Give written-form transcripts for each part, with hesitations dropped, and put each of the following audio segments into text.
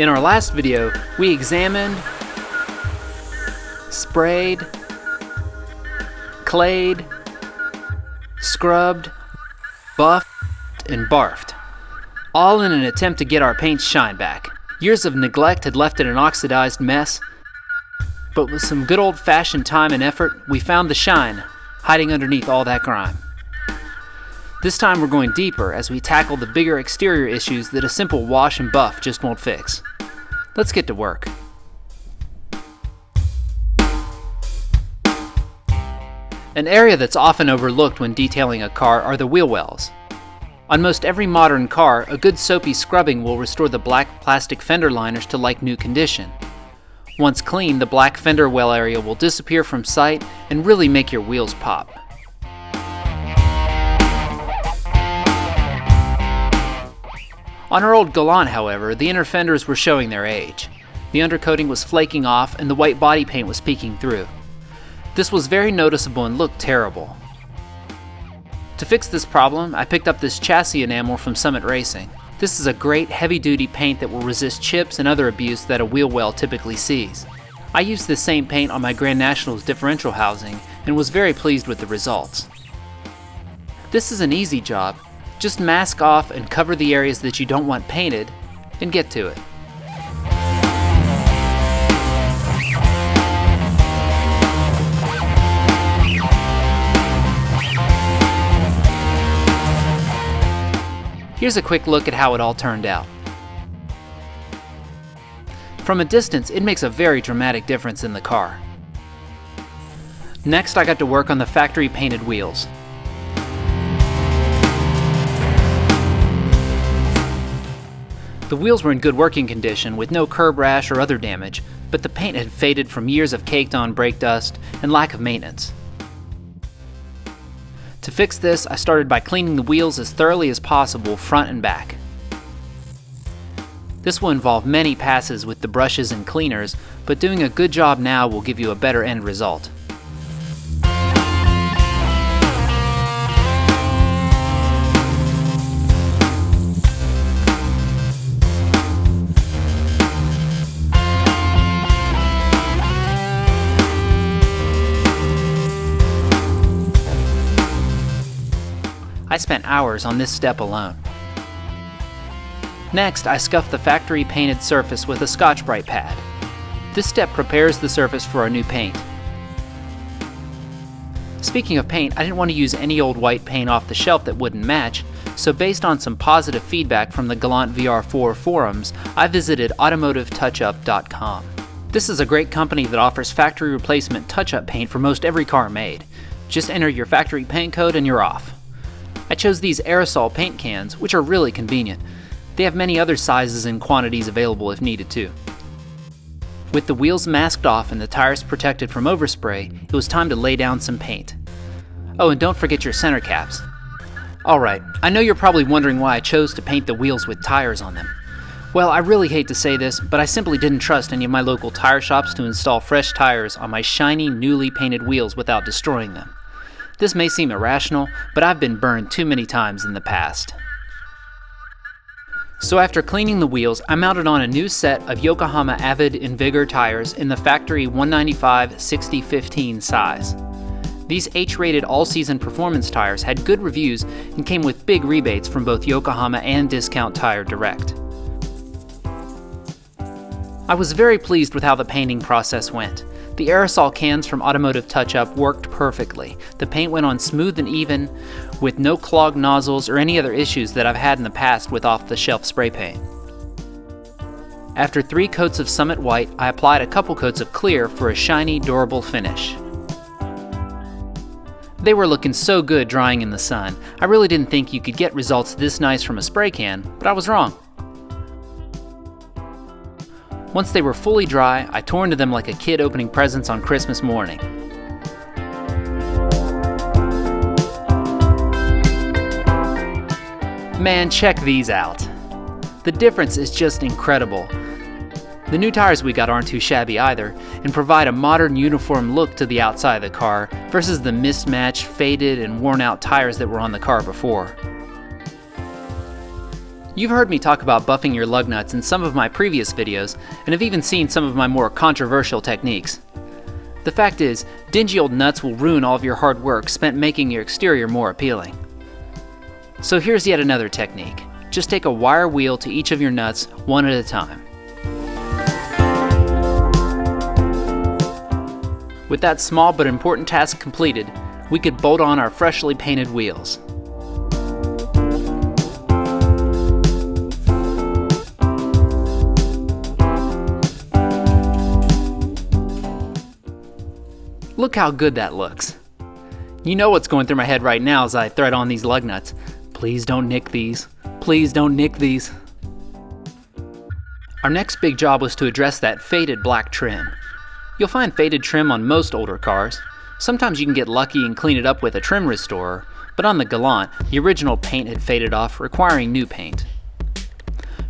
In our last video, we examined, sprayed, clayed, scrubbed, buffed, and barfed, all in an attempt to get our paint's shine back. Years of neglect had left it an oxidized mess, but with some good old-fashioned time and effort, we found the shine hiding underneath all that grime. This time we're going deeper as we tackle the bigger exterior issues that a simple wash and buff just won't fix. Let's get to work. An area that's often overlooked when detailing a car are the wheel wells. On most every modern car, a good soapy scrubbing will restore the black plastic fender liners to like new condition. Once clean, the black fender well area will disappear from sight and really make your wheels pop. On our old Galant, however, the inner fenders were showing their age. The undercoating was flaking off and the white body paint was peeking through. This was very noticeable and looked terrible. To fix this problem, I picked up this chassis enamel from Summit Racing. This is a great heavy-duty paint that will resist chips and other abuse that a wheel well typically sees. I used this same paint on my Grand National's differential housing and was very pleased with the results. This is an easy job. Just mask off and cover the areas that you don't want painted, and get to it. Here's a quick look at how it all turned out. From a distance, it makes a very dramatic difference in the car. Next, I got to work on the factory painted wheels. The wheels were in good working condition with no curb rash or other damage, but the paint had faded from years of caked on brake dust and lack of maintenance. To fix this, I started by cleaning the wheels as thoroughly as possible front and back. This will involve many passes with the brushes and cleaners, but doing a good job now will give you a better end result. I spent hours on this step alone. Next, I scuffed the factory painted surface with a Scotch-Brite pad. This step prepares the surface for our new paint. Speaking of paint, I didn't want to use any old white paint off the shelf that wouldn't match, so based on some positive feedback from the Galant VR-4 forums, I visited automotivetouchup.com. This is a great company that offers factory replacement touch-up paint for most every car made. Just enter your factory paint code and you're off. I chose these aerosol paint cans, which are really convenient. They have many other sizes and quantities available if needed too. With the wheels masked off and the tires protected from overspray, it was time to lay down some paint. Oh, and don't forget your center caps. Alright, I know you're probably wondering why I chose to paint the wheels with tires on them. Well, I really hate to say this, but I simply didn't trust any of my local tire shops to install fresh tires on my shiny, newly painted wheels without destroying them. This may seem irrational, but I've been burned too many times in the past. So after cleaning the wheels, I mounted on a new set of Yokohama Avid Invigor tires in the factory 195/60/15 size. These H-rated all-season performance tires had good reviews and came with big rebates from both Yokohama and Discount Tire Direct. I was very pleased with how the painting process went. The aerosol cans from Automotive Touch-Up worked perfectly. The paint went on smooth and even, with no clogged nozzles or any other issues that I've had in the past with off-the-shelf spray paint. After 3 coats of Summit White, I applied a couple coats of clear for a shiny, durable finish. They were looking so good drying in the sun. I really didn't think you could get results this nice from a spray can, but I was wrong. Once they were fully dry, I tore into them like a kid opening presents on Christmas morning. Man, check these out. The difference is just incredible. The new tires we got aren't too shabby either, and provide a modern uniform look to the outside of the car versus the mismatched, faded, and worn out tires that were on the car before. You've heard me talk about buffing your lug nuts in some of my previous videos, and have even seen some of my more controversial techniques. The fact is, dingy old nuts will ruin all of your hard work spent making your exterior more appealing. So here's yet another technique. Just take a wire wheel to each of your nuts, one at a time. With that small but important task completed, we could bolt on our freshly painted wheels. Look how good that looks. You know what's going through my head right now as I thread on these lug nuts. Please don't nick these. Please don't nick these. Our next big job was to address that faded black trim. You'll find faded trim on most older cars. Sometimes you can get lucky and clean it up with a trim restorer, but on the Galant, the original paint had faded off, requiring new paint.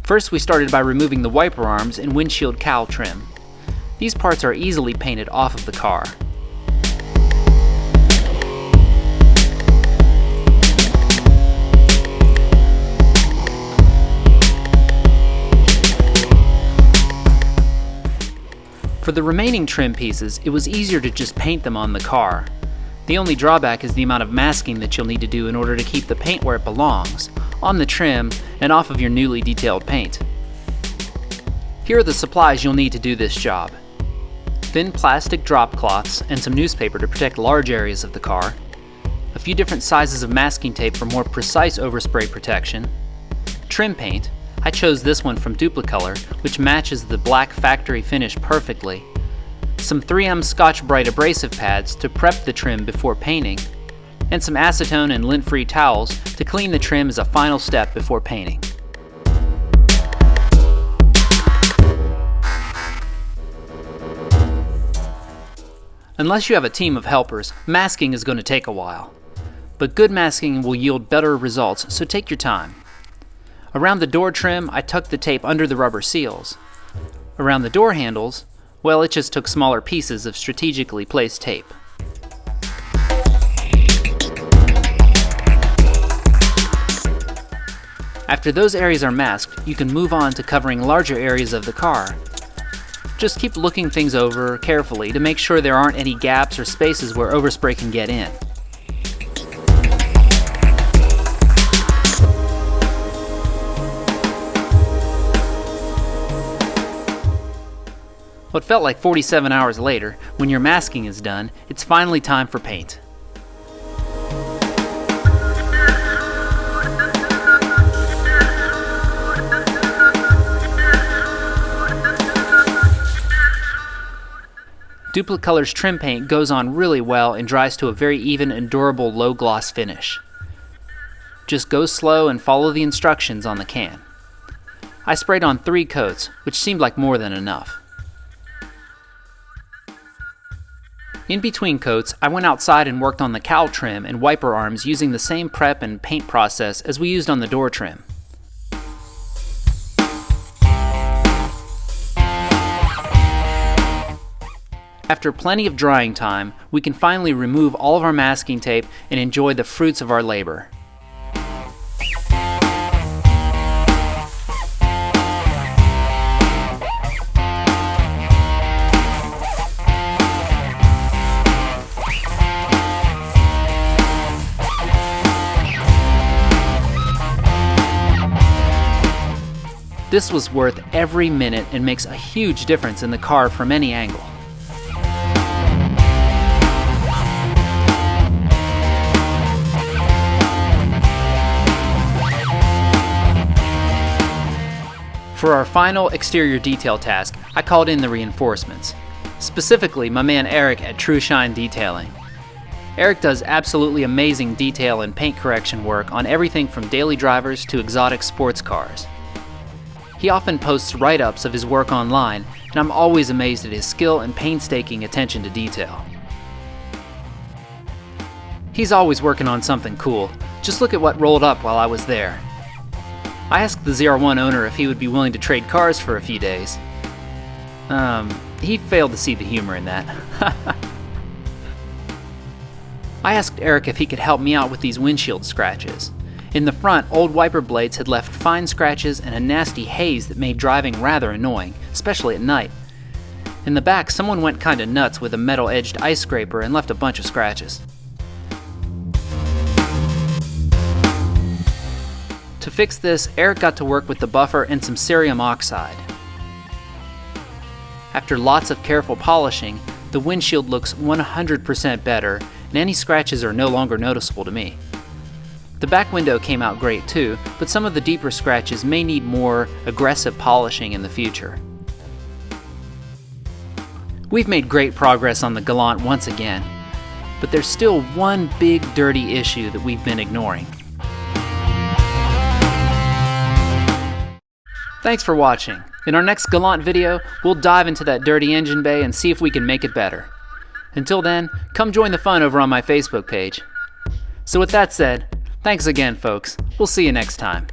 First, we started by removing the wiper arms and windshield cowl trim. These parts are easily painted off of the car. For the remaining trim pieces, it was easier to just paint them on the car. The only drawback is the amount of masking that you'll need to do in order to keep the paint where it belongs, on the trim and off of your newly detailed paint. Here are the supplies you'll need to do this job. Thin plastic drop cloths and some newspaper to protect large areas of the car, a few different sizes of masking tape for more precise overspray protection, trim paint. I chose this one from Duplicolor, which matches the black factory finish perfectly. Some 3M Scotch-Brite abrasive pads to prep the trim before painting, and some acetone and lint-free towels to clean the trim as a final step before painting. Unless you have a team of helpers, masking is going to take a while. But good masking will yield better results, so take your time. Around the door trim, I tucked the tape under the rubber seals. Around the door handles, well, it just took smaller pieces of strategically placed tape. After those areas are masked, you can move on to covering larger areas of the car. Just keep looking things over carefully to make sure there aren't any gaps or spaces where overspray can get in. What felt like 47 hours later, when your masking is done, it's finally time for paint. Duplicolor's trim paint goes on really well and dries to a very even and durable low gloss finish. Just go slow and follow the instructions on the can. I sprayed on 3 coats, which seemed like more than enough. In between coats, I went outside and worked on the cowl trim and wiper arms using the same prep and paint process as we used on the door trim. After plenty of drying time, we can finally remove all of our masking tape and enjoy the fruits of our labor. This was worth every minute and makes a huge difference in the car from any angle. For our final exterior detail task, I called in the reinforcements. Specifically, my man Eric at True Shine Detailing. Eric does absolutely amazing detail and paint correction work on everything from daily drivers to exotic sports cars. He often posts write-ups of his work online, and I'm always amazed at his skill and painstaking attention to detail. He's always working on something cool. Just look at what rolled up while I was there. I asked the ZR1 owner if he would be willing to trade cars for a few days. He failed to see the humor in that. I asked Eric if he could help me out with these windshield scratches. In the front, old wiper blades had left fine scratches and a nasty haze that made driving rather annoying, especially at night. In the back, someone went kinda nuts with a metal-edged ice scraper and left a bunch of scratches. To fix this, Eric got to work with the buffer and some cerium oxide. After lots of careful polishing, the windshield looks 100% better, and any scratches are no longer noticeable to me. The back window came out great too, but some of the deeper scratches may need more aggressive polishing in the future. We've made great progress on the Galant once again, but there's still one big dirty issue that we've been ignoring. Thanks for watching. In our next Galant video, we'll dive into that dirty engine bay and see if we can make it better. Until then, come join the fun over on my Facebook page. So with that said, thanks again, folks. We'll see you next time.